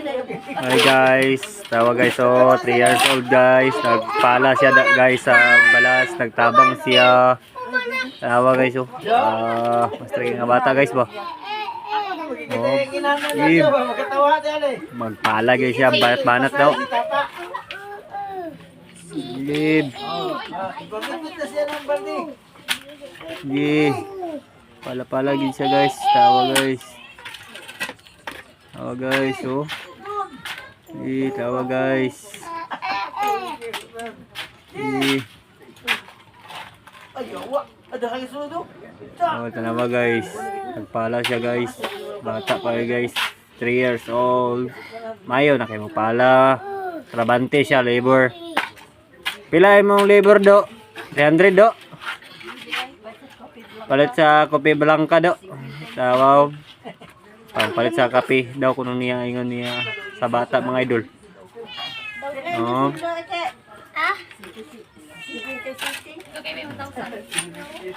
Hi guys, tawa guys, oh 3 years old guys, nagpala siya guys sa balas, nagtabang siya. Tawa guys, oh. Mas trigger nga bata guys ba. Oh, magpala guys siya, banat daw. Lib. Pala-pala gid siya guys, tawa guys. Tawa guys, oh. Tawa guys. Tanawa guys. Nagpala siya guys. Bata pa guys. 3 years old. Mayo na kayo magpala. Trabante siya, labor. Pila imong labor do? 300 do? Palit sa kopi blanca do. Tawaw. Palit sa kape daw kuno niya ingon niya sa bata mga idol. Oh.